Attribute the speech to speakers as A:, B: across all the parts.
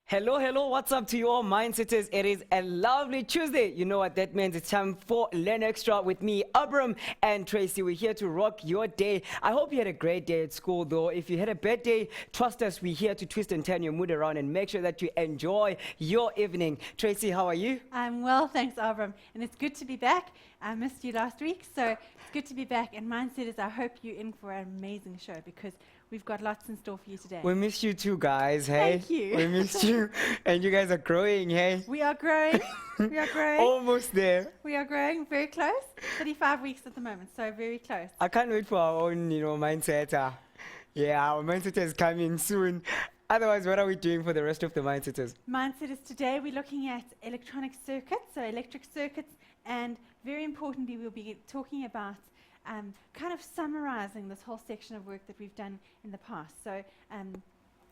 A: Hello, hello, what's up to you all Mindsetters? It is a lovely Tuesday. You know what that means? It's time for Learn Extra with me, Abram and Tracy. We're here to rock your day. I hope you had a great day at school though. If you had a bad day, trust us, we're here to twist and turn your mood around and make sure that you enjoy your evening. Tracy, how are you?
B: I'm well, thanks, Abram. And it's good to be back. I missed you last week, so it's good to be back. And Mindsetters, I hope you're in for an amazing show because we've got lots in store for you today.
A: We missed you too, guys, hey?
B: Thank you.
A: We missed you. And you guys are growing, hey?
B: We are growing. We are growing.
A: Almost there.
B: We are growing very close. 35 weeks at the moment, so very close.
A: I can't wait for our own, mindsetter. Yeah, our mindsetter is coming soon. Otherwise, what are we doing for the rest of the mindsetters?
B: Mindsetters, today we're looking at electronic circuits, so electric circuits, and very importantly, we'll be talking about kind of summarizing this whole section of work that we've done in the past. So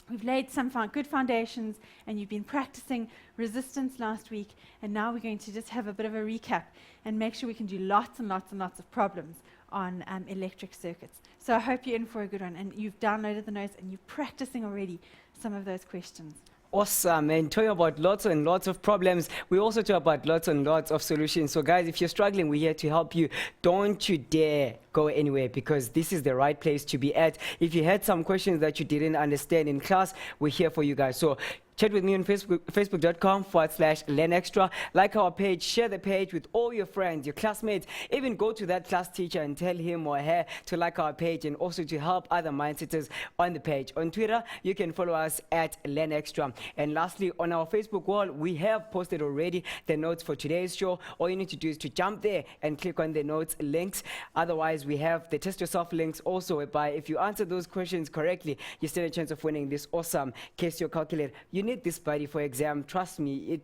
B: we've laid some good foundations, and you've been practicing resistance last week, and now we're going to just have a bit of a recap and make sure we can do lots and lots and lots of problems on electric circuits. So I hope you're in for a good one, and you've downloaded the notes and you're practicing already some of those questions.
A: Awesome, and talking about lots and lots of problems, we also talk about lots and lots of solutions. So guys, if you're struggling, we're here to help you. Don't you dare go anywhere, because this is the right place to be at. If you had some questions that you didn't understand in class, we're here for you guys. So chat with me on Facebook, facebook.com/Learn Extra. Like our page, share the page with all your friends, your classmates. Even go to that class teacher and tell him or her to like our page, and also to help other mindsetters on the page. On Twitter, you can follow us at Learn Extra. And lastly, on our Facebook wall, we have posted already the notes for today's show. All you need to do is to jump there and click on the notes links. Otherwise, we have the test yourself links also, whereby if you answer those questions correctly, you stand a chance of winning this awesome Casio calculator. You need this, buddy, for exam. Trust me,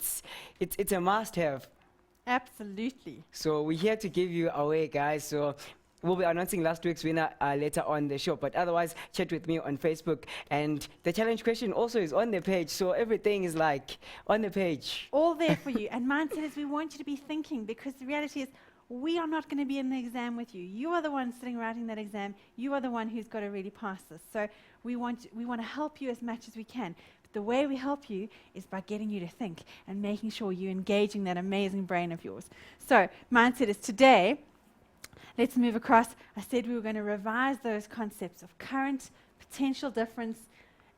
A: it's a must-have.
B: Absolutely.
A: So we're here to give you away, guys. So we'll be announcing last week's winner later on the show. But otherwise, chat with me on Facebook. And the challenge question also is on the page. So everything is like on the page.
B: All there for you. And Mindsetters, we want you to be thinking, because the reality is we are not going to be in the exam with you. You are the one sitting writing that exam. You are the one who's got to really pass this. So we want to help you as much as we can. The way we help you is by getting you to think and making sure you're engaging that amazing brain of yours. So, Mindsetters, today, let's move across. I said we were going to revise those concepts of current, potential difference,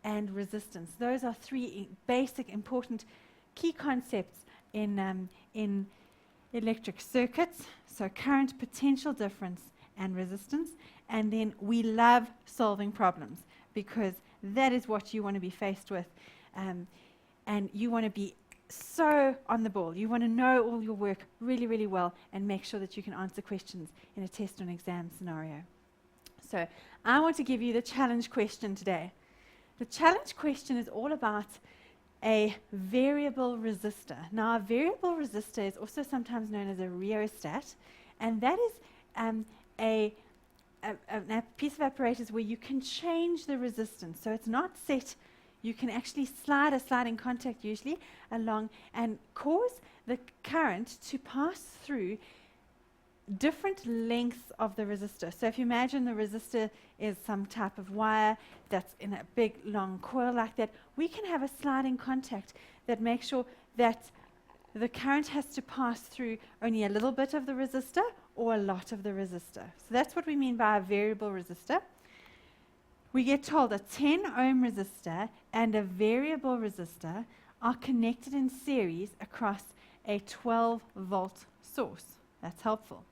B: and resistance. Those are three basic, important, key concepts in electric circuits. So, current, potential difference, and resistance. And then we love solving problems, because that is what you want to be faced with. And you want to be so on the ball. You want to know all your work really, really well and make sure that you can answer questions in a test or an exam scenario. So I want to give you the challenge question today. The challenge question is all about a variable resistor. Now, a variable resistor is also sometimes known as a rheostat, and that is a piece of apparatus where you can change the resistance. So it's not set. You can actually slide a sliding contact usually along and cause the current to pass through different lengths of the resistor. So if you imagine the resistor is some type of wire that's in a big long coil like that, we can have a sliding contact that makes sure that the current has to pass through only a little bit of the resistor or a lot of the resistor. So that's what we mean by a variable resistor. We get told a 10 ohm resistor and a variable resistor are connected in series across a 12 volt source. That's helpful.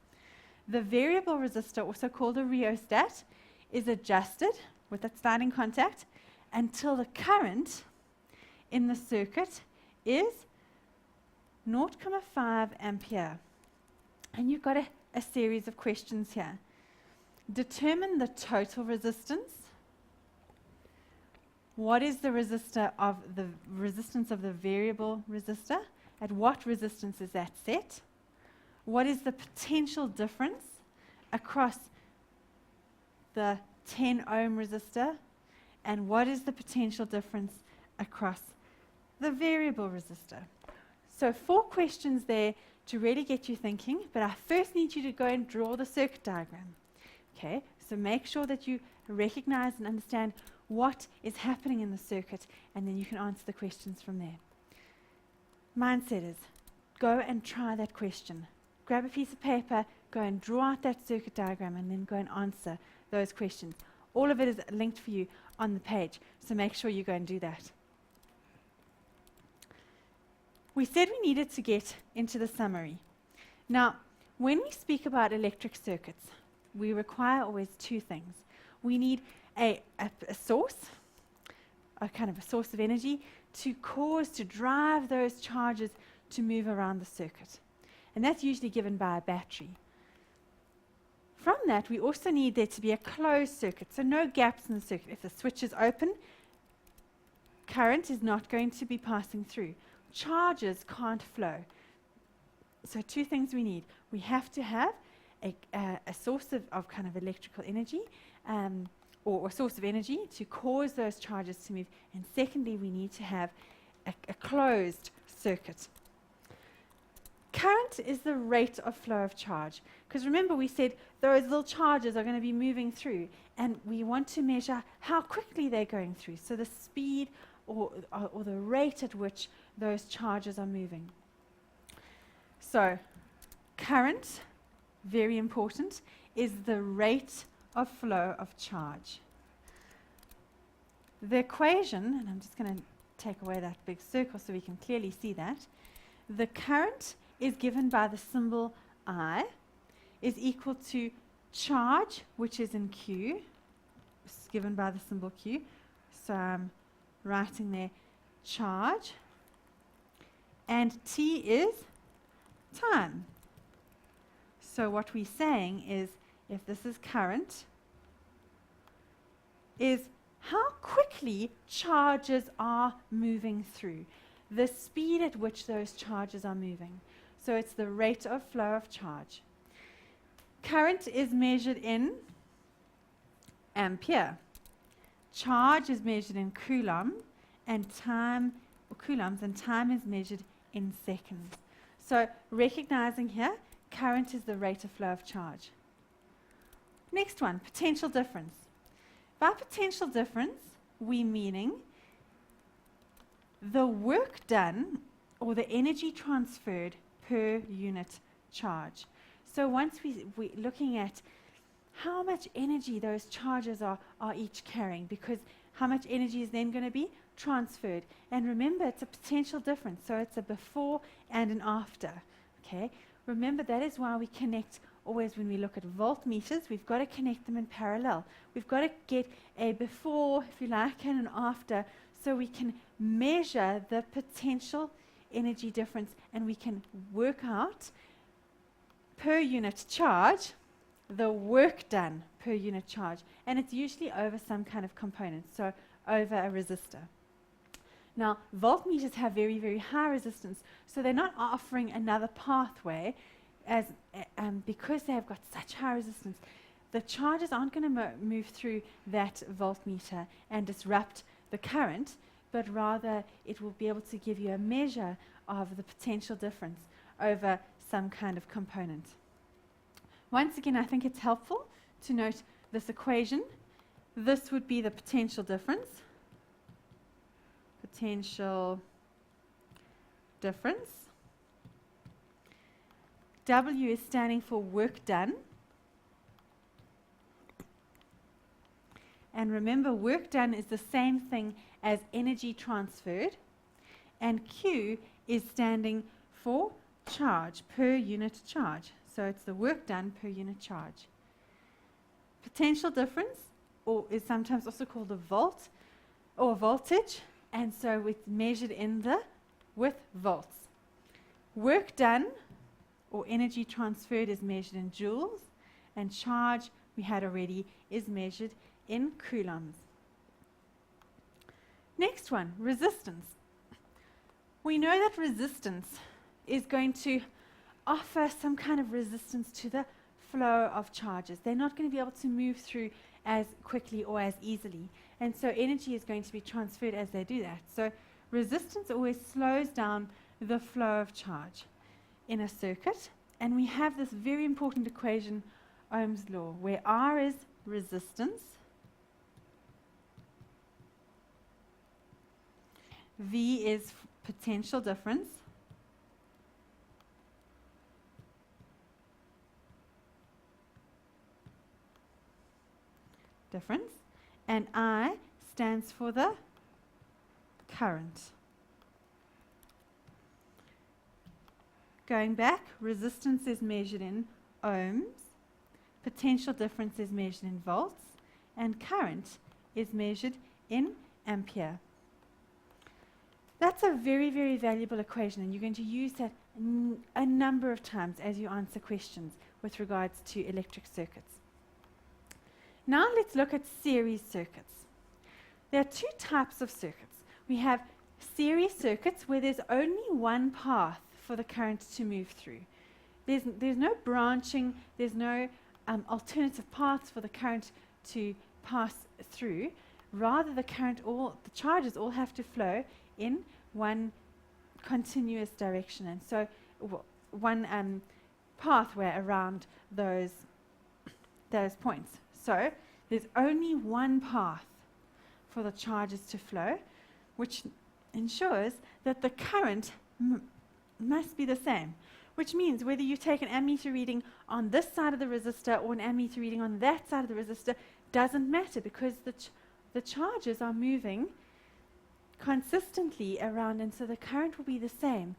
B: The variable resistor, also called a rheostat, is adjusted with that sliding contact until the current in the circuit is 0.5 ampere. And you've got a series of questions here. Determine the total resistance. What is the resistance of the variable resistor? At what resistance is that set? What is the potential difference across the 10 ohm resistor? And what is the potential difference across the variable resistor? So 4 questions there to really get you thinking, but I first need you to go and draw the circuit diagram. Okay, so make sure that you recognize and understand what is happening in the circuit, and then you can answer the questions from there. Mindsetters, go and try that question. Grab a piece of paper, go and draw out that circuit diagram, and then go and answer those questions. All of it is linked for you on the page, so make sure you go and do that. We said we needed to get into the summary. Now, when we speak about electric circuits, we require always two things. We need a source, a kind of a source of energy, to drive those charges to move around the circuit. And that's usually given by a battery. From that, we also need there to be a closed circuit, so no gaps in the circuit. If the switch is open, current is not going to be passing through. Charges can't flow. So two things we need. We have to have a source of kind of electrical energy, or a source of energy to cause those charges to move. And secondly, we need to have a closed circuit. Current is the rate of flow of charge. Because remember, we said those little charges are going to be moving through, and we want to measure how quickly they're going through. So the speed or the rate at which those charges are moving. So current, very important, is the rate of flow of charge. The equation, and I'm just going to take away that big circle so we can clearly see that. The current is given by the symbol I, is equal to charge, which is in Q, it's given by the symbol Q. So I'm writing there charge, and T is time. So what we're saying is, if this is current, is how quickly charges are moving through, the speed at which those charges are moving. So it's the rate of flow of charge. Current is measured in ampere. Charge is measured in coulomb, and time, or coulombs, and time is measured in seconds. So recognizing here, current is the rate of flow of charge. Next one, potential difference. By potential difference, we're meaning the work done or the energy transferred per unit charge. So once we're looking at how much energy those charges are each carrying, because how much energy is then going to be transferred. And remember, it's a potential difference, so it's a before and an after. Okay? Remember, that is why we connect always when we look at voltmeters, we've got to connect them in parallel. We've got to get a before, if you like, and an after, so we can measure the potential energy difference, and we can work out per unit charge the work done per unit charge. And it's usually over some kind of component, so over a resistor. Now, voltmeters have very, very high resistance, so they're not offering another pathway as because they have got such high resistance. The charges aren't going to move through that voltmeter and disrupt the current, but rather it will be able to give you a measure of the potential difference over some kind of component. Once again, I think it's helpful to note this equation. This would be the potential difference. Potential difference. W is standing for work done. And remember, work done is the same thing as energy transferred. And Q is standing for charge, per unit charge. So it's the work done per unit charge. Potential difference, or is sometimes also called a volt or voltage, and so it's measured with volts. Work done or energy transferred is measured in joules, and charge, we had already, is measured in coulombs. Next one, resistance. We know that resistance is going to offer some kind of resistance to the flow of charges. They're not going to be able to move through as quickly or as easily. And so energy is going to be transferred as they do that. So resistance always slows down the flow of charge in a circuit. And we have this very important equation, Ohm's law, where R is resistance V is potential difference. And I stands for the current. Going back, resistance is measured in ohms, potential difference is measured in volts, and current is measured in ampere. That's a very, very valuable equation, and you're going to use that a number of times as you answer questions with regards to electric circuits. Now let's look at series circuits. There are two types of circuits. We have series circuits where there's only one path for the current to move through. There's no branching, there's no alternative paths for the current to pass through. Rather, the charges all have to flow in one continuous direction, and so one pathway around those points. So there's only one path for the charges to flow, which ensures that the current must be the same, which means whether you take an ammeter reading on this side of the resistor or an ammeter reading on that side of the resistor doesn't matter, because the charges are moving consistently around, and so the current will be the same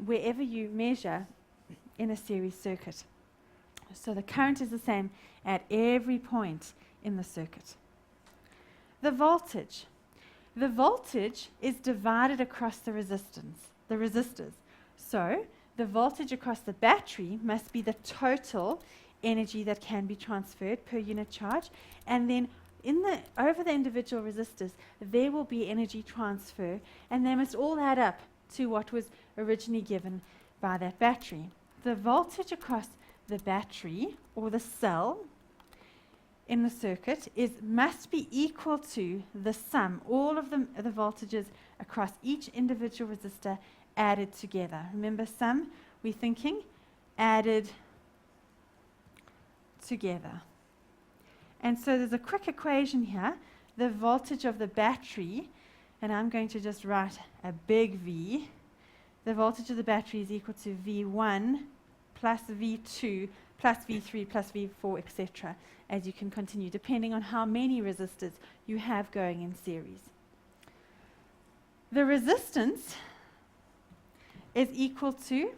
B: wherever you measure in a series circuit. So the current is the same at every point in the circuit. The voltage. The voltage is divided across the resistors. So the voltage across the battery must be the total energy that can be transferred per unit charge, and then over the individual resistors there will be energy transfer, and they must all add up to what was originally given by that battery. The voltage across the battery or the cell in the circuit must be equal to the sum, all of the voltages across each individual resistor added together. Remember, sum, we're thinking added together. And so there's a quick equation here. The voltage of the battery, and I'm going to just write a big V. The voltage of the battery is equal to V1 plus V2 plus V3 plus V4, etc., as you can continue, depending on how many resistors you have going in series. The resistance is equal to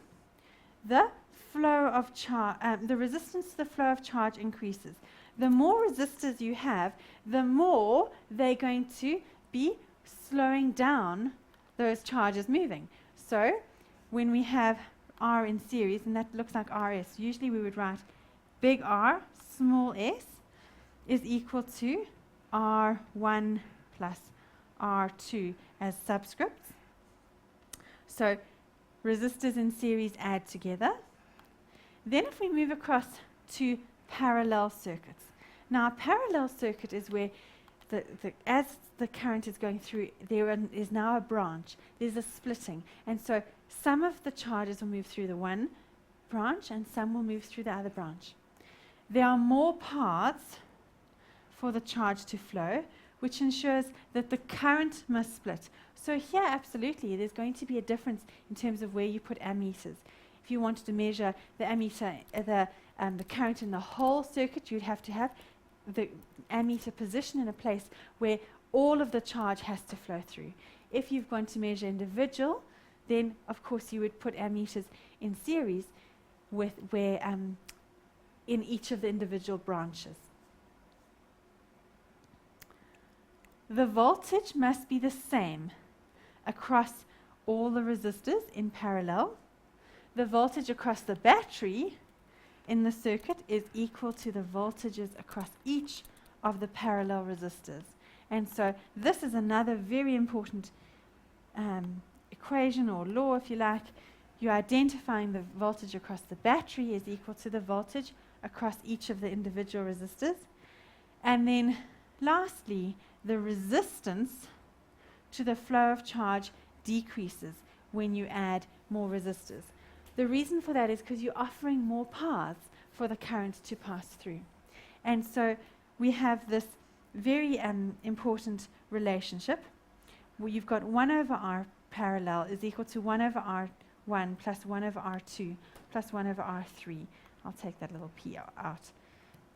B: the flow of charge. The resistance to the flow of charge increases. The more resistors you have, the more they're going to be slowing down those charges moving. So when we have R in series, and that looks like RS, usually we would write big R, small s, is equal to R1 plus R2 as subscripts. So resistors in series add together. Then if we move across to parallel circuits. Now a parallel circuit is where as the current is going through, there is now a branch. There's a splitting. And so some of the charges will move through the one branch and some will move through the other branch. There are more paths for the charge to flow, which ensures that the current must split. So here, absolutely, there's going to be a difference in terms of where you put ammeters. If you wanted to measure the ammeter, the current in the whole circuit, you'd have to have the ammeter positioned in a place where all of the charge has to flow through. If you've gone to measure individual, then of course you would put ammeters in series with where in each of the individual branches. The voltage must be the same across all the resistors in parallel. The voltage across the battery in the circuit is equal to the voltages across each of the parallel resistors. And so this is another very important equation or law, if you like. You're identifying the voltage across the battery is equal to the voltage across each of the individual resistors. And then lastly, the resistance to the flow of charge decreases when you add more resistors. The reason for that is because you're offering more paths for the current to pass through. And so we have this very important relationship well, you've got 1 over r parallel is equal to 1 over r1 plus 1 over r2 plus 1 over r3. I'll take that little p out.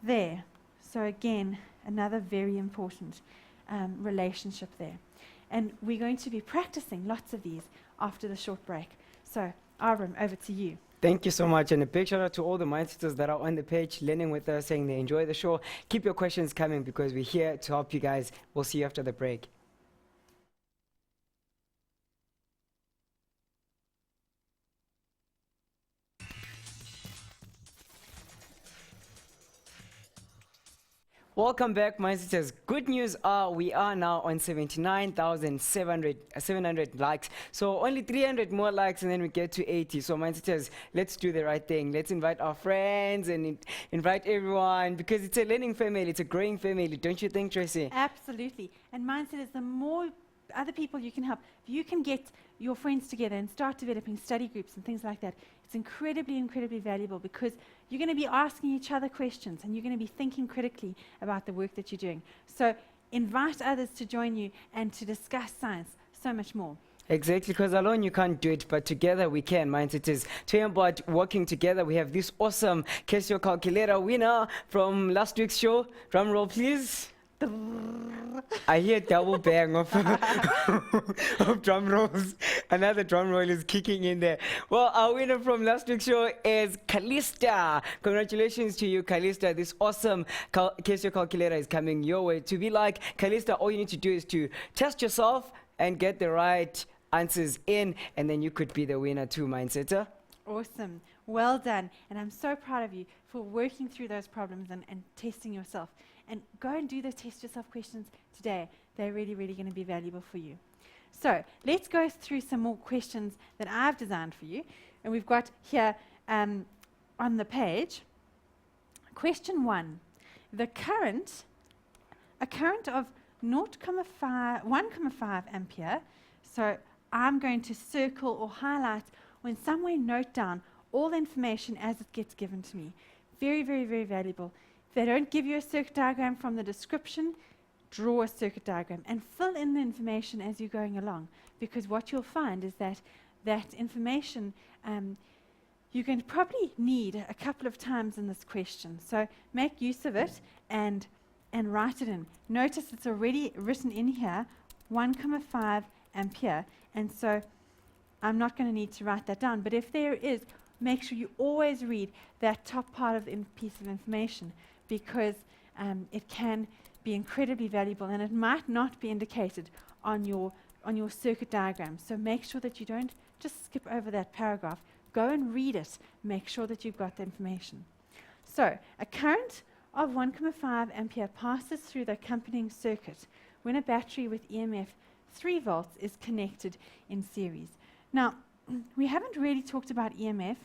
B: There. So again, another very important relationship there. And we're going to be practicing lots of these after the short break. So, Abram, over to you.
A: Thank you so much. And a big shout out to all the Mindsetters that are on the page, learning with us, saying they enjoy the show. Keep your questions coming because we're here to help you guys. We'll see you after the break. Welcome back, Mindsetters. Good news are we are now on 79,700 likes. So only 300 more likes and then we get to 80. So Mindsetters, let's do the right thing. Let's invite our friends and invite everyone because it's a learning family. It's a growing family. Don't you think, Tracy?
B: Absolutely. And mindset is the more other people you can help. If you can get your friends together and start developing study groups and things like that, it's incredibly, incredibly valuable because you're going to be asking each other questions and you're going to be thinking critically about the work that you're doing. So invite others to join you and to discuss science so much more.
A: Exactly, because alone you can't do it, but together we can. Mindsetters, talking about working together, we have this awesome Casio calculator winner from last week's show. Drum roll, please. I hear double bang of, of drum rolls. Another drum roll is kicking in there. Well, our winner from last week's show is Calista. Congratulations to you, Calista. This awesome Casio calculator is coming your way. To be like Calista, all you need to do is to test yourself and get the right answers in, and then you could be the winner too, Mindsetter.
B: Awesome. Well done. And I'm so proud of you for working through those problems and testing yourself. And go and do those test yourself questions today. They're really, really going to be valuable for you. So let's go through some more questions that I've designed for you. And we've got here on the page, question 1. A current of 1,5 ampere. So I'm going to circle or highlight or in some way note down all the information as it gets given to me. Very, very, very valuable. If they don't give you a circuit diagram from the description, draw a circuit diagram and fill in the information as you're going along. Because what you'll find is that that information you're going to probably need a couple of times in this question. So make use of it and write it in. Notice it's already written in here, 1,5 ampere. And so I'm not going to need to write that down. But if there is, make sure you always read that top part of the piece of information because it can be incredibly valuable and it might not be indicated on your circuit diagram. So make sure that you don't just skip over that paragraph. Go and read it. Make sure that you've got the information. So a current of 1,5 ampere passes through the accompanying circuit when a battery with EMF 3 volts is connected in series. Now, we haven't really talked about EMF.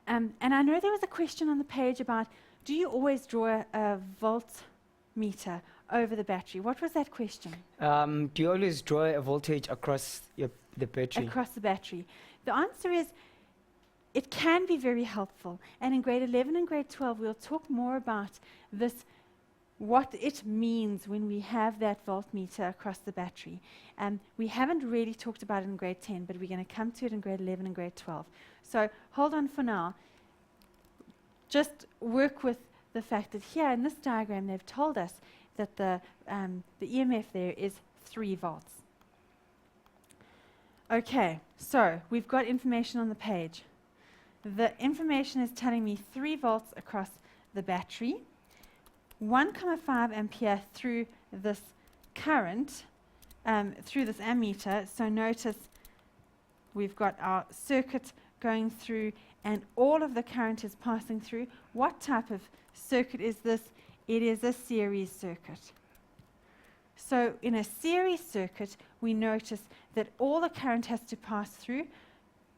B: And I know there was a question on the page about, do you always draw a voltmeter over the battery? What was that question?
A: Do you always draw a voltage across the battery?
B: Across the battery. The answer is, it can be very helpful. And in grade 11 and grade 12, we'll talk more about this, what it means when we have that voltmeter across the battery. We haven't really talked about it in grade 10, but we're going to come to it in grade 11 and grade 12. So hold on for now. Just work with the fact that here in this diagram, they've told us that the EMF there is 3 volts. Okay, so we've got information on the page. The information is telling me 3 volts across the battery, 1,5 ampere through this current, through this ammeter. So notice we've got our circuit going through and all of the current is passing through. What type of circuit is this? It is a series circuit. So in a series circuit, we notice that all the current has to pass through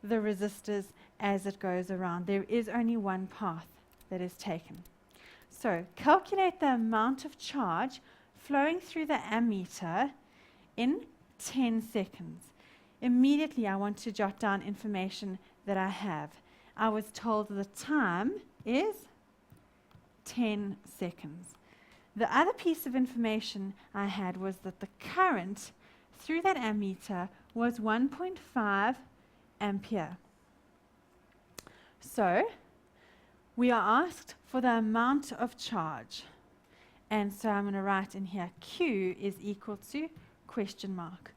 B: the resistors as it goes around. There is only one path that is taken. So calculate the amount of charge flowing through the ammeter in 10 seconds. Immediately, I want to jot down information that I have. I was told the time is 10 seconds. The other piece of information I had was that the current through that ammeter was 1.5 ampere. So we are asked for the amount of charge. And so I'm going to write in here Q is equal to question mark.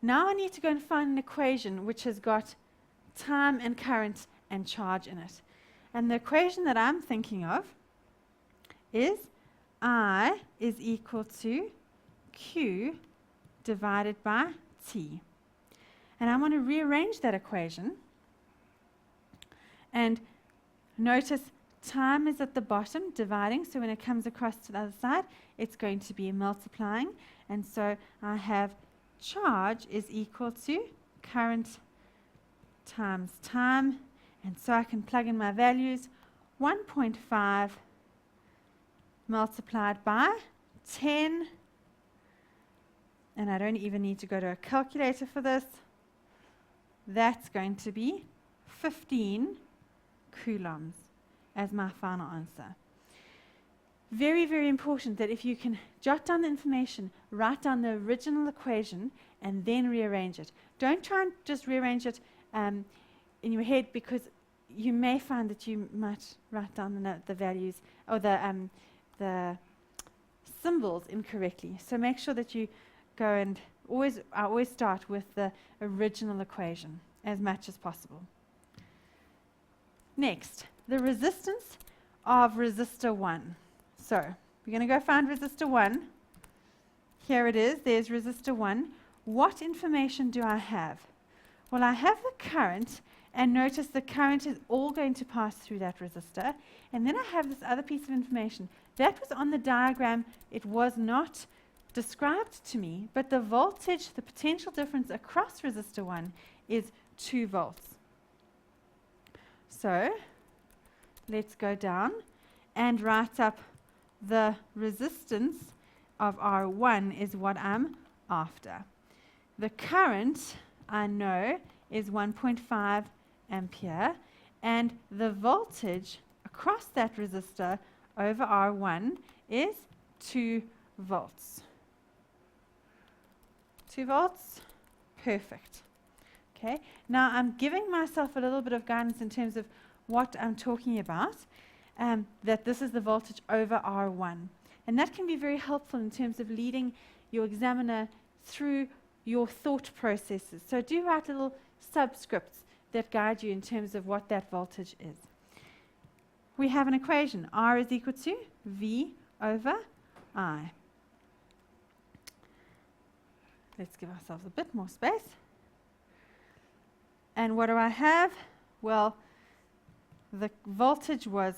B: Now I need to go and find an equation which has got time and current and charge in it. And the equation that I'm thinking of is I is equal to Q divided by T. And I want to rearrange that equation. And notice time is at the bottom, dividing, so when it comes across to the other side, it's going to be multiplying. And so I have charge is equal to current times time. And so I can plug in my values, 1.5 multiplied by 10. And I don't even need to go to a calculator for this. That's going to be 15 coulombs as my final answer. Very, very important that if you can jot down the information, write down the original equation, and then rearrange it. Don't try and just rearrange it in your head, because you may find that you might write down the values or the symbols incorrectly. So make sure that you go and I always start with the original equation as much as possible. Next, the resistance of resistor 1. So we're going to go find resistor 1. Here it is. There's resistor 1. What information do I have? Well, I have the current, and notice the current is all going to pass through that resistor. And then I have this other piece of information. That was on the diagram. It was not described to me, but the voltage, the potential difference across resistor 1 is 2 volts. So let's go down and write up the resistance of R1 is what I'm after. The current, I know, is 1.5 ampere, and the voltage across that resistor over R1 is 2 volts. 2 volts? Perfect. Okay, now I'm giving myself a little bit of guidance in terms of what I'm talking about, that this is the voltage over R1. And that can be very helpful in terms of leading your examiner through your thought processes. So do write little subscripts that guide you in terms of what that voltage is. We have an equation. R is equal to V over I. Let's give ourselves a bit more space. And what do I have? Well, the voltage was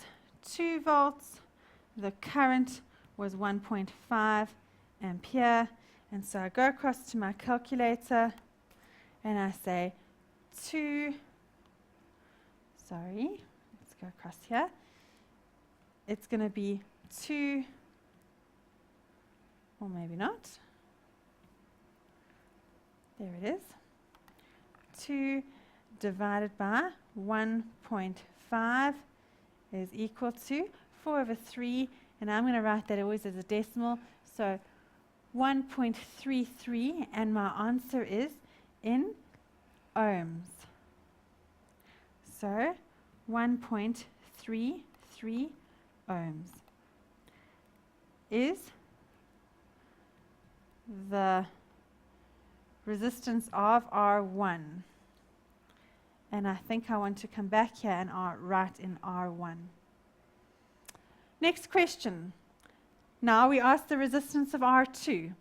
B: 2 volts. The current was 1.5 ampere. And so I go across to my calculator and I say let's go across here. It's going to be 2, or maybe not. There it is. 2 divided by 1.5 is equal to 4 over 3, and I'm going to write that always as a decimal, so 1.33, and my answer is in ohms. So 1.33 ohms is the resistance of R1. And I think I want to come back here and write in R1. Next question. Now we ask the resistance of R2.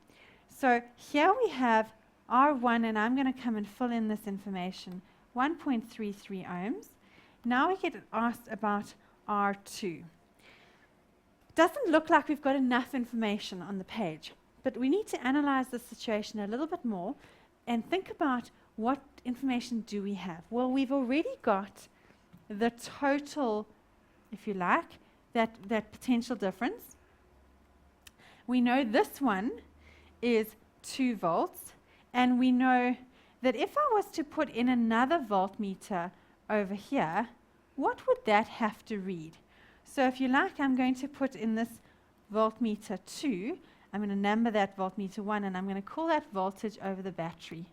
B: So here we have R1, and I'm going to come and fill in this information, 1.33 ohms. Now we get asked about R2. Doesn't look like we've got enough information on the page, but we need to analyze the situation a little bit more and think about what information do we have. Well, we've already got the total, if you like, that potential difference. We know this one is 2 volts, and we know that if I was to put in another voltmeter over here, what would that have to read? So if you like, I'm going to put in this voltmeter 2. I'm going to number that voltmeter 1, and I'm going to call that voltage over the battery.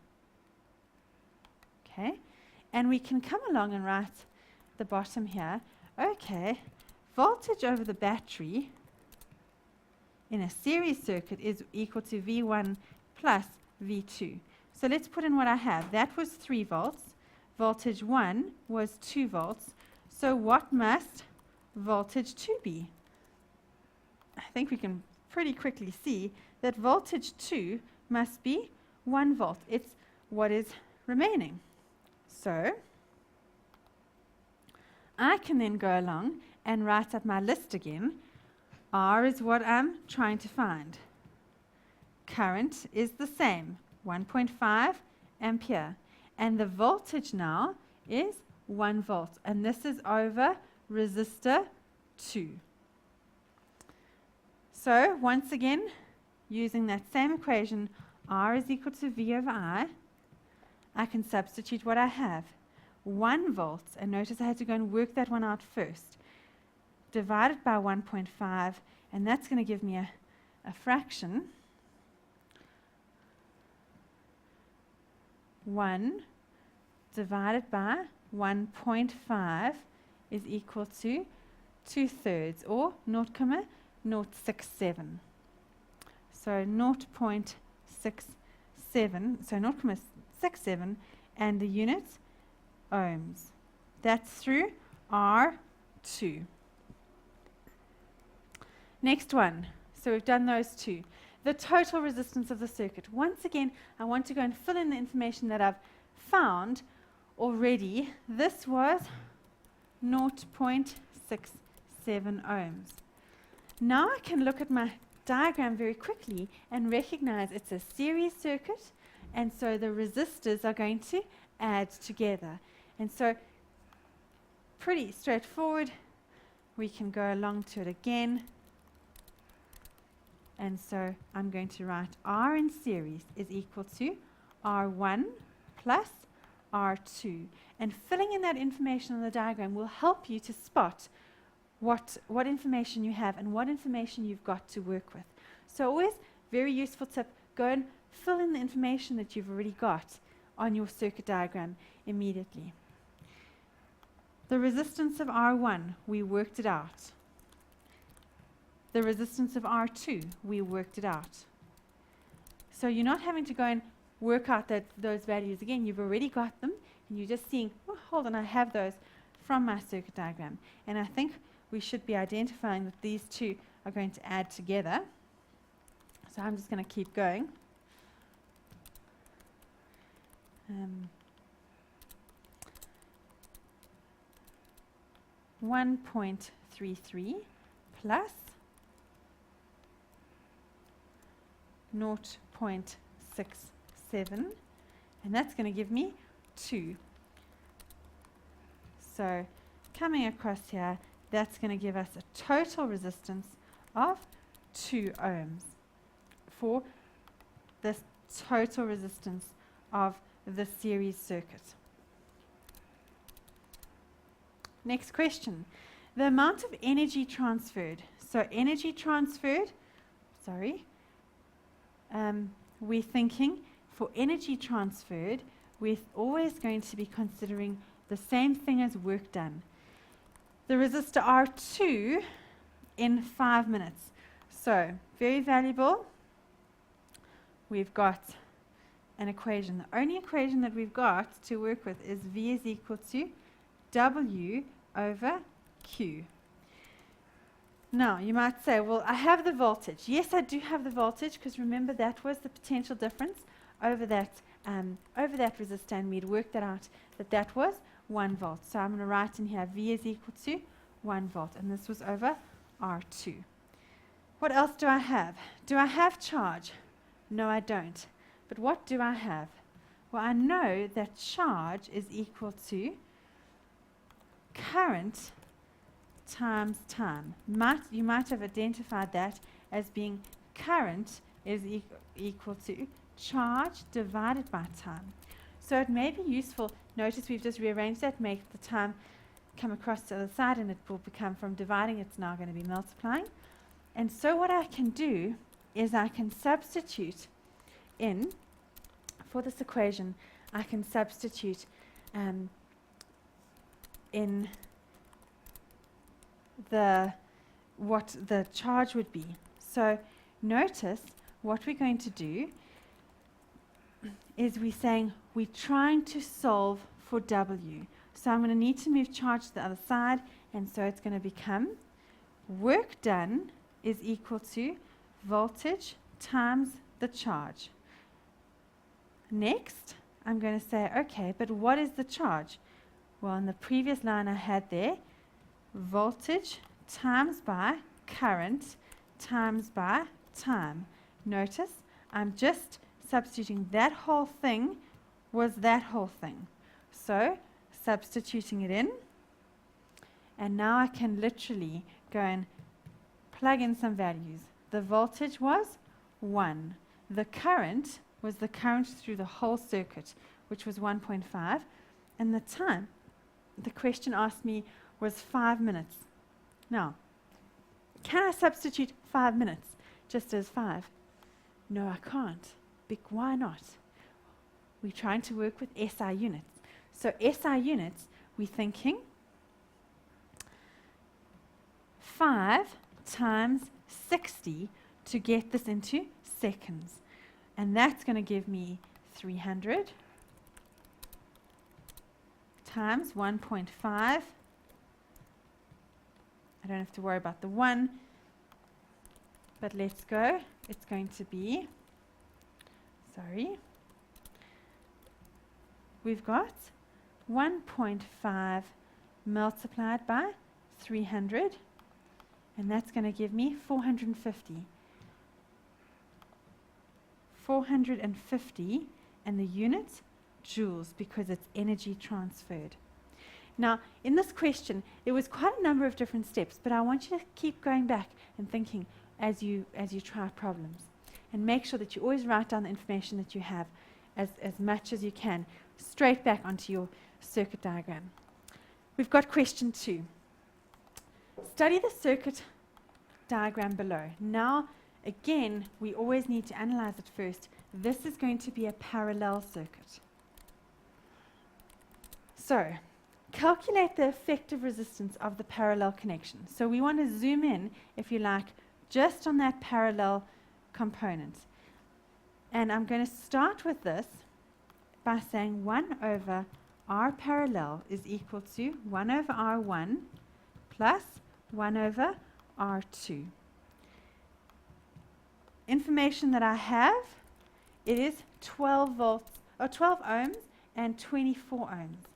B: Okay, and we can come along and write the bottom here. Okay, voltage over the battery in a series circuit is equal to V1 plus V2. So let's put in what I have. That was 3 volts. Voltage 1 was 2 volts. So what must voltage 2 be? I think we can pretty quickly see that voltage 2 must be 1 volt. It's what is remaining. So I can then go along and write up my list again. R is what I'm trying to find. Current is the same, 1.5 ampere. And the voltage now is 1 volt. And this is over resistor 2. So once again, using that same equation, R is equal to V over I can substitute what I have. 1 volt, and notice I had to go and work that one out first, divided by 1.5, and that's going to give me a fraction. 1 divided by 1.5 is equal to 2/3, or 0.067. So 0.67, so 0.67, and the unit ohms. That's through R2. Next one. So we've done those two. The total resistance of the circuit. Once again, I want to go and fill in the information that I've found already. This was 0.67 ohms. Now I can look at my diagram very quickly and recognize it's a series circuit, and so the resistors are going to add together. And so pretty straightforward. We can go along to it again. And so I'm going to write R in series is equal to R1 plus R2. And filling in that information on the diagram will help you to spot what information you have and what information you've got to work with. So always very useful tip, go and fill in the information that you've already got on your circuit diagram immediately. The resistance of R1, we worked it out. The resistance of R2, we worked it out. So you're not having to go and work out those values again. You've already got them, and you're just seeing, oh, hold on, I have those from my circuit diagram. And I think we should be identifying that these two are going to add together. So I'm just going to keep going. 1.33 plus 0.67, and that's going to give me 2. So coming across here, that's going to give us a total resistance of 2 ohms for this total resistance of the series circuit. Next question. The amount of energy transferred. So energy transferred, we're thinking for energy transferred, we're always going to be considering the same thing as work done. The resistor R2 in 5 minutes. So very valuable. We've got an equation. The only equation that we've got to work with is V is equal to W over Q. Now, you might say, well, I have the voltage. Yes, I do have the voltage, because remember that was the potential difference over that resistor, and we'd worked that out, that was 1 volt. So I'm going to write in here V is equal to 1 volt, and this was over R2. What else do I have? Do I have charge? No, I don't. But what do I have? Well, I know that charge is equal to current times time. You might have identified that as being current is equal to charge divided by time. So it may be useful. Notice we've just rearranged that, make the time come across to the other side, and it will become, from dividing, it's now going to be multiplying. And so what I can do is I can substitute in, for this equation, I can substitute in what the charge would be. So notice what we're going to do is we're saying we're trying to solve for W. So I'm going to need to move charge to the other side, and so it's going to become work done is equal to voltage times the charge. Next, I'm going to say, okay, but what is the charge? Well, in the previous line I had there, voltage times by current times by time. Notice I'm just substituting that whole thing was that whole thing. So substituting it in, and now I can literally go and plug in some values. The voltage was 1. The current was the current through the whole circuit, which was 1.5. And the time, the question asked me, was 5 minutes. Now, can I substitute 5 minutes just as 5? No, I can't. Why not? We're trying to work with SI units. So SI units, we're thinking 5 times 60 to get this into seconds. And that's going to give me 300 times 1.5. I don't have to worry about the 1, but let's go. It's going to be, we've got 1.5 multiplied by 300, and that's going to give me 450. 450, and the unit, joules, because it's energy transferred. Now, in this question, there was quite a number of different steps, but I want you to keep going back and thinking as you try problems. And make sure that you always write down the information that you have as much as you can, straight back onto your circuit diagram. We've got question 2. Study the circuit diagram below. Now, again, we always need to analyze it first. This is going to be a parallel circuit. So, calculate the effective resistance of the parallel connection. So we want to zoom in, if you like, just on that parallel component. And I'm going to start with this by saying 1 over R parallel is equal to 1 over R1 plus 1 over R2. Information that I have, it is 12 volts, or 12 ohms and 24 ohms.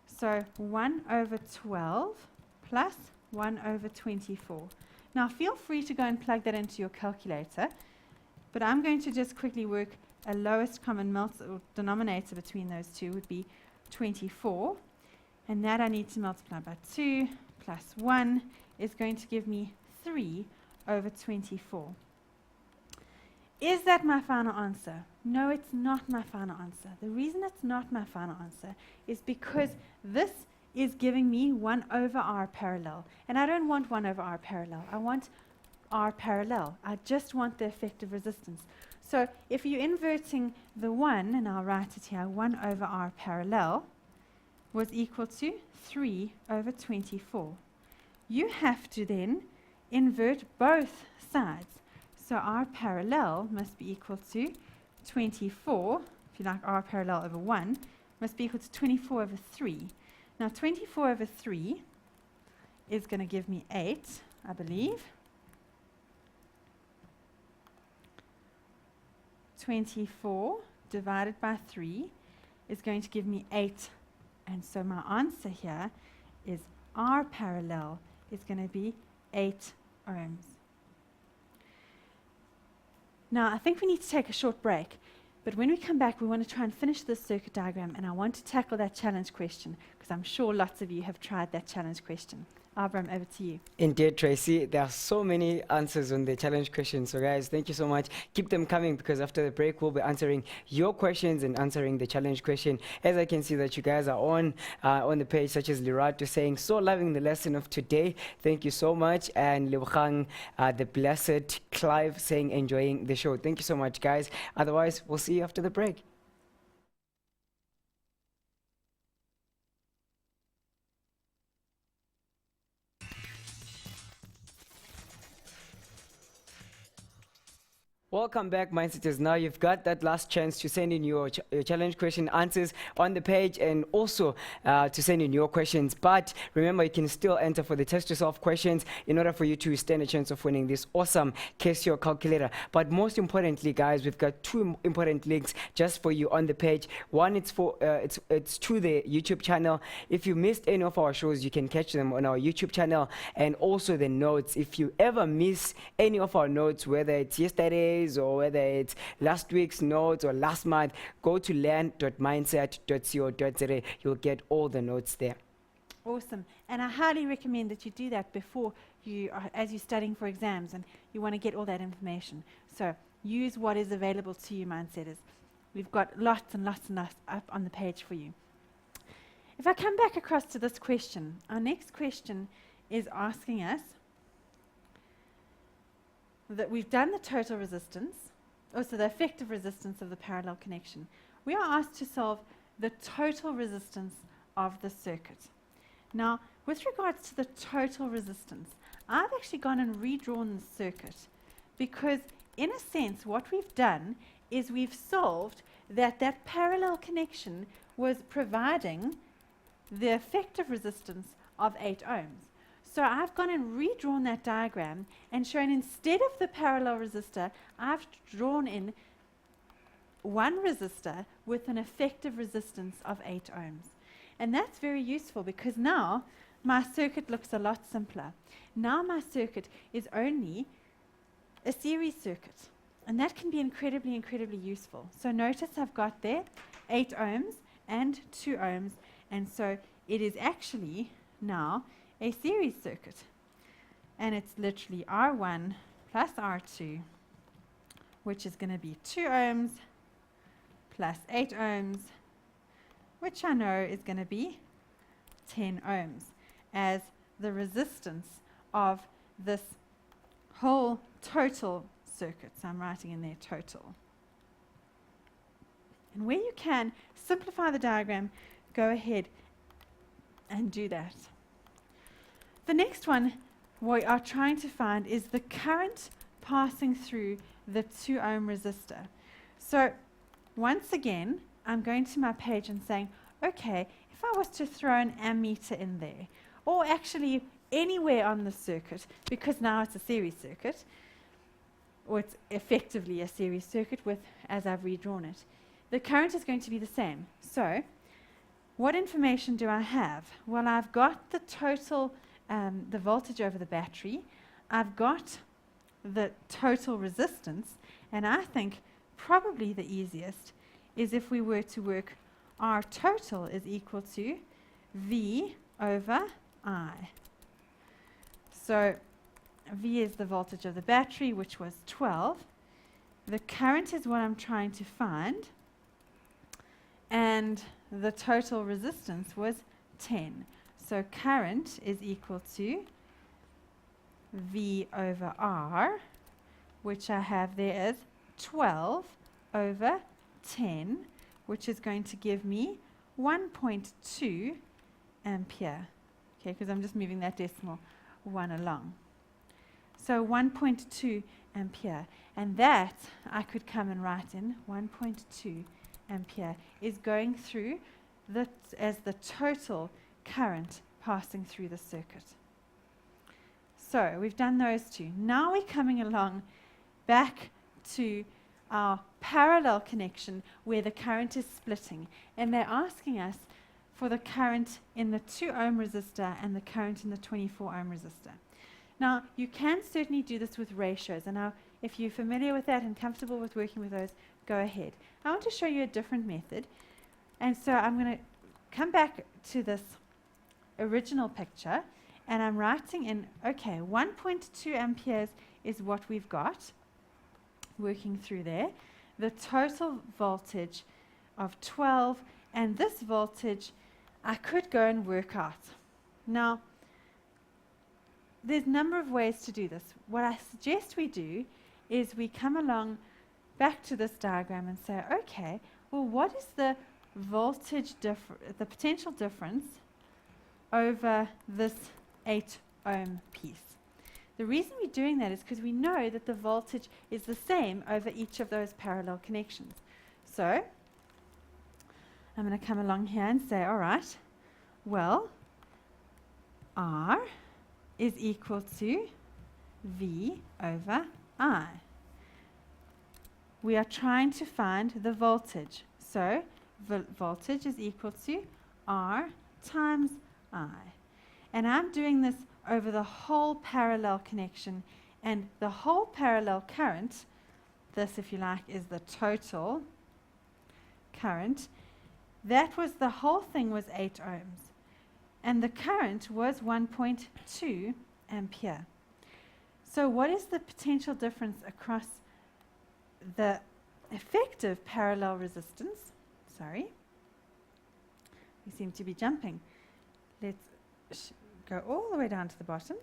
B: So 1 over 12 plus 1 over 24. Now feel free to go and plug that into your calculator, but I'm going to just quickly work a lowest common denominator between those two would be 24, and that I need to multiply by 2 plus 1 is going to give me 3 over 24. Is that my final answer? No, it's not my final answer. The reason it's not my final answer is because this is giving me 1 over R parallel. And I don't want 1 over R parallel. I want R parallel. I just want the effective resistance. So if you're inverting the 1, and I'll write it here, 1 over R parallel was equal to 3 over 24. You have to then invert both sides. So R parallel must be equal to 24, if you like R parallel over 1, must be equal to 24 over 3. Now 24 over 3 is going to give me 8, I believe. 24 divided by 3 is going to give me 8. And so my answer here is R parallel is going to be 8 ohms. Now, I think we need to take a short break, but when we come back, we want to try and finish this circuit diagram, and I want to tackle that challenge question, because I'm sure lots of you have tried that challenge question. Abram, over to you.
A: Indeed, Tracy, there are so many answers on the challenge questions. So, guys, thank you so much. Keep them coming because after the break, we'll be answering your questions and answering the challenge question. As I can see that you guys are on the page, such as Lirato saying, so loving the lesson of today. Thank you so much. And Leuchang, the blessed Clive saying, enjoying the show. Thank you so much, guys. Otherwise, we'll see you after the break. Welcome back, Mindsetters. Now you've got that last chance to send in your challenge question answers on the page and also to send in your questions. But remember, you can still enter for the test yourself questions in order for you to stand a chance of winning this awesome Casio calculator. But most importantly, guys, we've got two important links just for you on the page. One, it's for it's to the YouTube channel. If you missed any of our shows, you can catch them on our YouTube channel, and also the notes. If you ever miss any of our notes, whether it's yesterday's or whether it's last week's notes or last month, go to learn.mindset.co.za. You'll get all the notes there.
B: Awesome. And I highly recommend that you do that before you are, as you're studying for exams and you want to get all that information. So use what is available to you, Mindsetters. We've got lots and lots and lots up on the page for you. If I come back across to this question, our next question is asking us that we've done the total resistance, also the effective resistance of the parallel connection. We are asked to solve the total resistance of the circuit. Now, with regards to the total resistance, I've actually gone and redrawn the circuit because, in a sense, what we've done is we've solved that parallel connection was providing the effective resistance of 8 ohms. So I've gone and redrawn that diagram and shown instead of the parallel resistor, I've drawn in one resistor with an effective resistance of 8 ohms. And that's very useful because now my circuit looks a lot simpler. Now my circuit is only a series circuit. And that can be incredibly, incredibly useful. So notice I've got there 8 ohms and 2 ohms. And so it is actually now a series circuit, and it's literally R1 plus R2, which is going to be 2 ohms plus 8 ohms, which I know is going to be 10 ohms as the resistance of this whole total circuit. So I'm writing in there total. And where you can simplify the diagram, go ahead and do that. The next one we are trying to find is the current passing through the 2 ohm resistor. So once again, I'm going to my page and saying, okay, if I was to throw an ammeter in there, or actually anywhere on the circuit, because now it's a series circuit, or it's effectively a series circuit with, as I've redrawn it, the current is going to be the same. So what information do I have? Well, I've got the total the voltage over the battery, I've got the total resistance, and I think probably the easiest is if we were to work R total is equal to V over I. So V is the voltage of the battery, which was 12. The current is what I'm trying to find, and the total resistance was 10. So current is equal to V over R, which I have there as 12 over 10, which is going to give me 1.2 ampere. Okay, because I'm just moving that decimal one along. So 1.2 ampere. And that I could come and write in 1.2 ampere is going through as the total current passing through the circuit. So we've done those two. Now we're coming along back to our parallel connection where the current is splitting, and they're asking us for the current in the 2 ohm resistor and the current in the 24 ohm resistor. Now you can certainly do this with ratios, and now if you're familiar with that and comfortable with working with those, go ahead. I want to show you a different method, and so I'm going to come back to this original picture, and I'm writing in, okay, 1.2 amperes is what we've got working through there. The total voltage of 12, and this voltage I could go and work out. Now, there's a number of ways to do this. What I suggest we do is we come along back to this diagram and say, okay, well, what is the voltage the potential difference over this 8 ohm piece? The reason we're doing that is because we know that the voltage is the same over each of those parallel connections. So I'm going to come along here and say, all right, well, R is equal to V over I. We are trying to find the voltage. So voltage is equal to R times I. And I'm doing this over the whole parallel connection. And the whole parallel current, this if you like, is the total current. That was the whole thing was 8 ohms. And the current was 1.2 ampere. So what is the potential difference across the effective parallel resistance? Sorry. We seem to be jumping. Let's go all the way down to the bottom.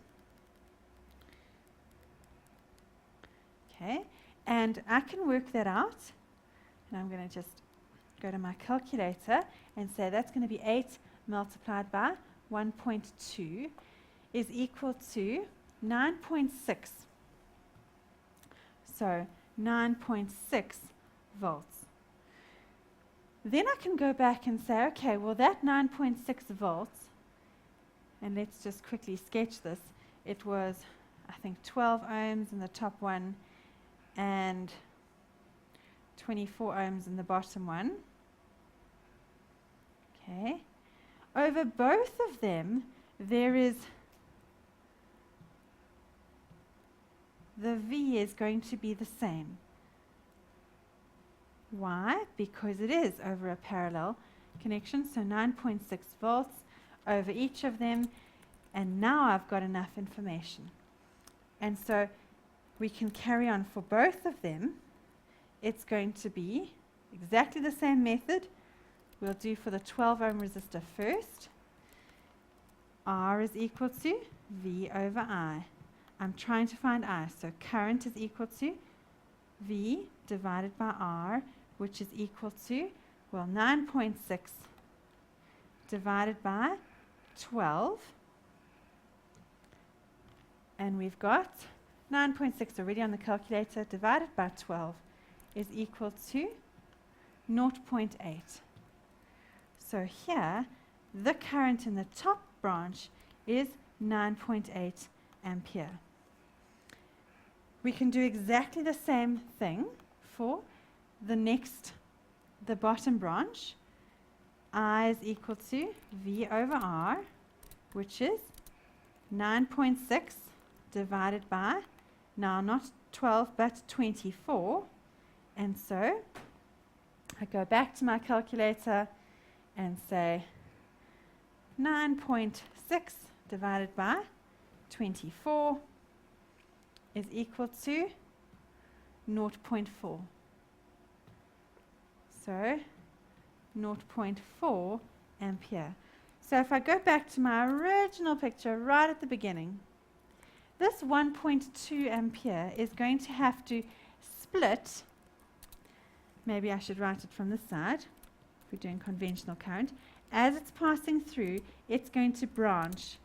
B: Okay. And I can work that out. And I'm going to just go to my calculator and say that's going to be 8 multiplied by 1.2 is equal to 9.6. So 9.6 volts. Then I can go back and say, okay, well that 9.6 volts, and let's just quickly sketch this. It was, I think, 12 ohms in the top one and 24 ohms in the bottom one. Okay. Over both of them, there is the V is going to be the same. Why? Because it is over a parallel connection, so 9.6 volts over each of them, and now I've got enough information. And so we can carry on for both of them. It's going to be exactly the same method. We'll do for the 12 ohm resistor first. R is equal to V over I. I'm trying to find I, so current is equal to V divided by R, which is equal to, well, 9.6 divided by 12. And we've got 9.6 already on the calculator, divided by 12 is equal to 0.8. So here, the current in the top branch is 9.8 ampere. We can do exactly the same thing for the bottom branch. I is equal to V over R, which is 9.6 divided by, now not 12 but 24. And so I go back to my calculator and say 9.6 divided by 24 is equal to 0.4. So 0.4 ampere. So if I go back to my original picture right at the beginning, this 1.2 ampere is going to have to split. Maybe I should write it from this side. If we're doing conventional current, as it's passing through, it's going to branch,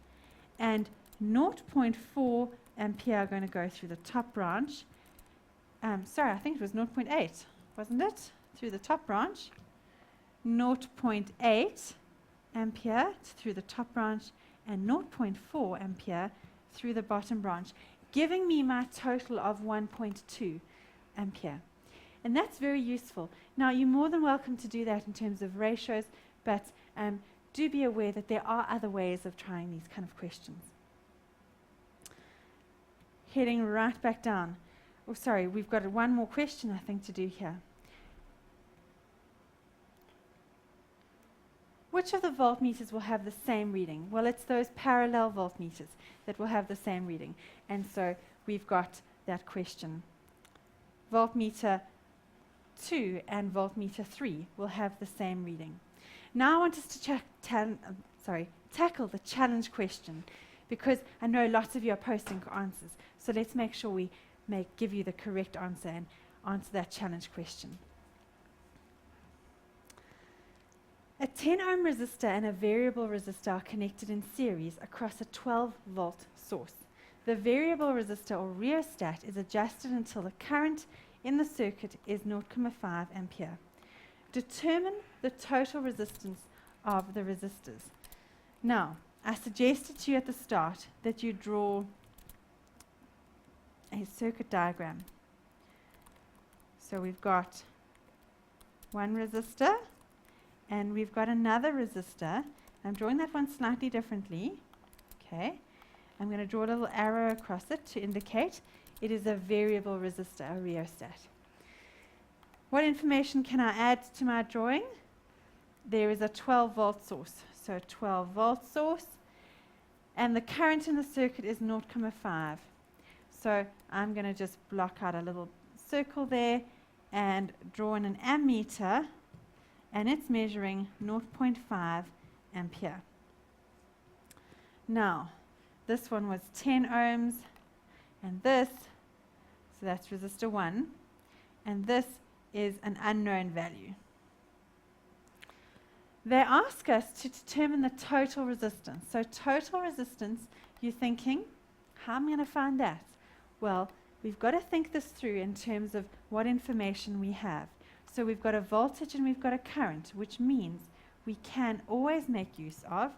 B: and 0.4 ampere are going to go through the top branch. Sorry, I think it was 0.8, wasn't it? Through the top branch. 0.8 ampere through the top branch, and 0.4 ampere through the bottom branch, giving me my total of 1.2 ampere. And that's very useful. Now, you're more than welcome to do that in terms of ratios, but do be aware that there are other ways of trying these kind of questions. Heading right back down. Oh, sorry, we've got one more question, I think, to do here. Which of the voltmeters will have the same reading? Well, it's those parallel voltmeters that will have the same reading. And so we've got that question. Voltmeter 2 and voltmeter 3 will have the same reading. Now I want us to tackle the challenge question, because I know lots of you are posting answers. So let's make sure we give you the correct answer and answer that challenge question. A 10 ohm resistor and a variable resistor are connected in series across a 12 volt source. The variable resistor or rheostat is adjusted until the current in the circuit is 0.5 ampere. Determine the total resistance of the resistors. Now, I suggested to you at the start that you draw a circuit diagram. So we've got one resistor and we've got another resistor. I'm drawing that one slightly differently. Okay. I'm going to draw a little arrow across it to indicate it is a variable resistor, a rheostat. What information can I add to my drawing? There is a 12 volt source. So 12 volt source. And the current in the circuit is 0.5. So I'm going to just block out a little circle there and draw in an ammeter, and it's measuring 0.5 ampere. Now, this one was 10 ohms, and this, so that's resistor 1, and this is an unknown value. They ask us to determine the total resistance. So total resistance, you're thinking, how am I going to find that? Well, we've got to think this through in terms of what information we have. So we've got a voltage and we've got a current, which means we can always make use of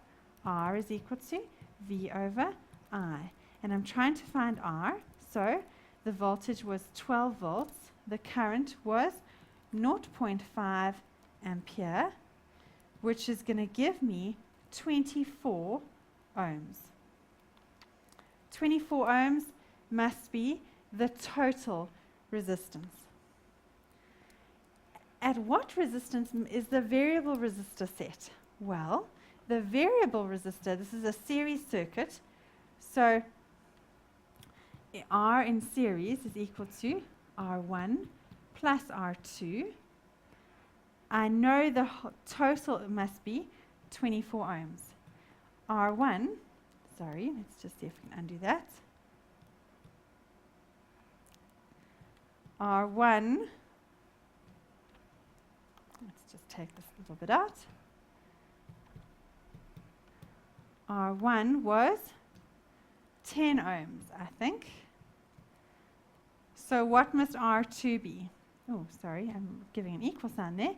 B: R is equal to V over I. And I'm trying to find R. So the voltage was 12 volts. The current was 0.5 ampere, which is going to give me 24 ohms. 24 ohms must be the total resistance. At what resistance is the variable resistor set? Well, the variable resistor, this is a series circuit, so R in series is equal to R1 plus R2. I know the total must be 24 ohms. R1, sorry, let's just see if we can undo that. R1, let's just take this a little bit out. R1 was 10 ohms, I think. So what must R2 be? Oh, sorry, I'm giving an equal sign there.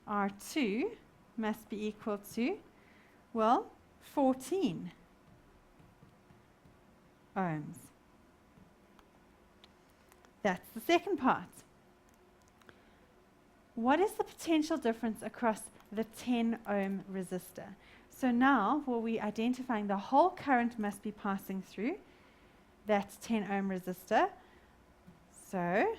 B: R2 must be equal to, well, 14 ohms. That's the second part. What is the potential difference across the 10 ohm resistor? So now, we're identifying the whole current must be passing through that 10 ohm resistor. So,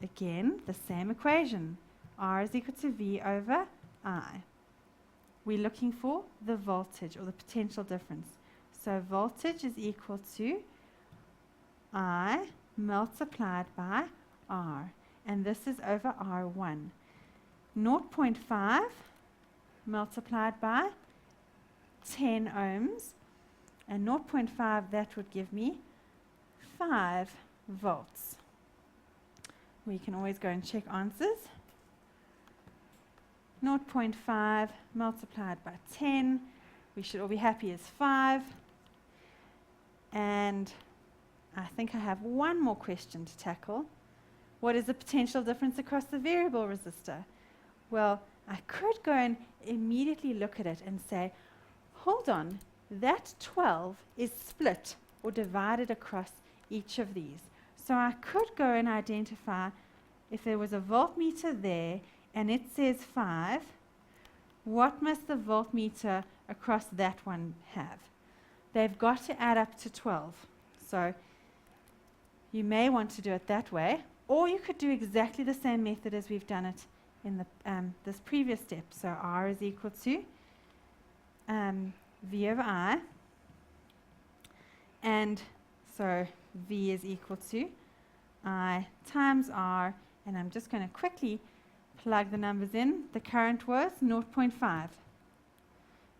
B: again, the same equation. R is equal to V over I. We're looking for the voltage or the potential difference. So voltage is equal to I multiplied by R. And this is over R1. 0.5 multiplied by 10 ohms. And 0.5, that would give me 5 volts. We can always go and check answers. 0.5 multiplied by 10, we should all be happy, is 5. And I think I have one more question to tackle. What is the potential difference across the variable resistor? Well, I could go and immediately look at it and say, hold on, that 12 is split or divided across each of these. So I could go and identify if there was a voltmeter there and it says 5, what must the voltmeter across that one have? They've got to add up to 12. So you may want to do it that way, or you could do exactly the same method as we've done it in this previous step. So R is equal to V over I. And so V is equal to I times R. And I'm just going to quickly plug the numbers in. The current was 0.5.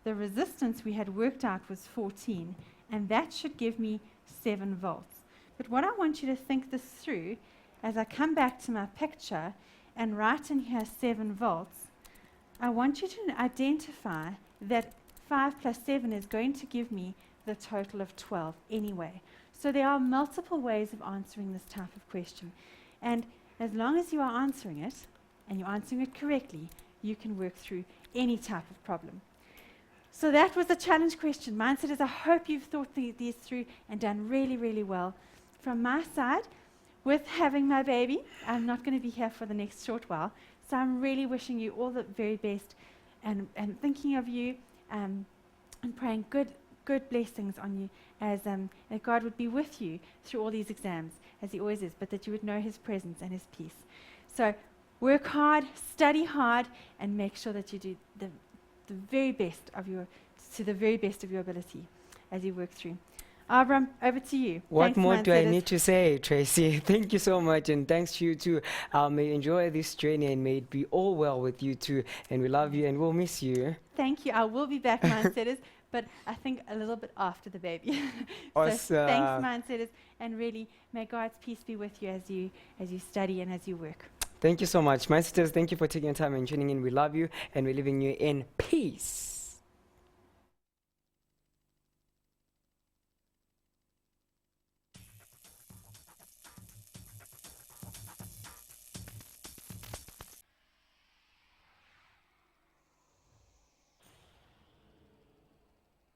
B: The resistance we had worked out was 14. And that should give me 7 volts. But what I want you to think this through, as I come back to my picture and write in here 7 volts, I want you to identify that 5 plus 7 is going to give me the total of 12 anyway. So there are multiple ways of answering this type of question. And as long as you are answering it, and you're answering it correctly, you can work through any type of problem. So that was the challenge question. Mindset is, I hope you've thought these through and done really, really well. From my side, with having my baby, I'm not going to be here for the next short while. So I'm really wishing you all the very best and thinking of you and praying good blessings on you as that God would be with you through all these exams, as He always is, but that you would know His presence and His peace. So work hard, study hard, and make sure that you do the very best of your, to the very best of your ability as you work through. Abram, over to you.
A: What
B: Thanks,
A: more do I
B: Mindsetters.
A: need to say, Tracy? Thank you so much, and thanks to you too. May you enjoy this journey, and may it be all well with you too. And we love you, and we'll miss you.
B: Thank you. I will be back, Mindsetters, but I think a little bit after the baby. So
A: Awesome.
B: thanks, Mindsetters, and really may God's peace be with you as you study and as you work.
A: Thank you so much. My sisters, thank you for taking your time and tuning in. We love you, and we're leaving you in peace.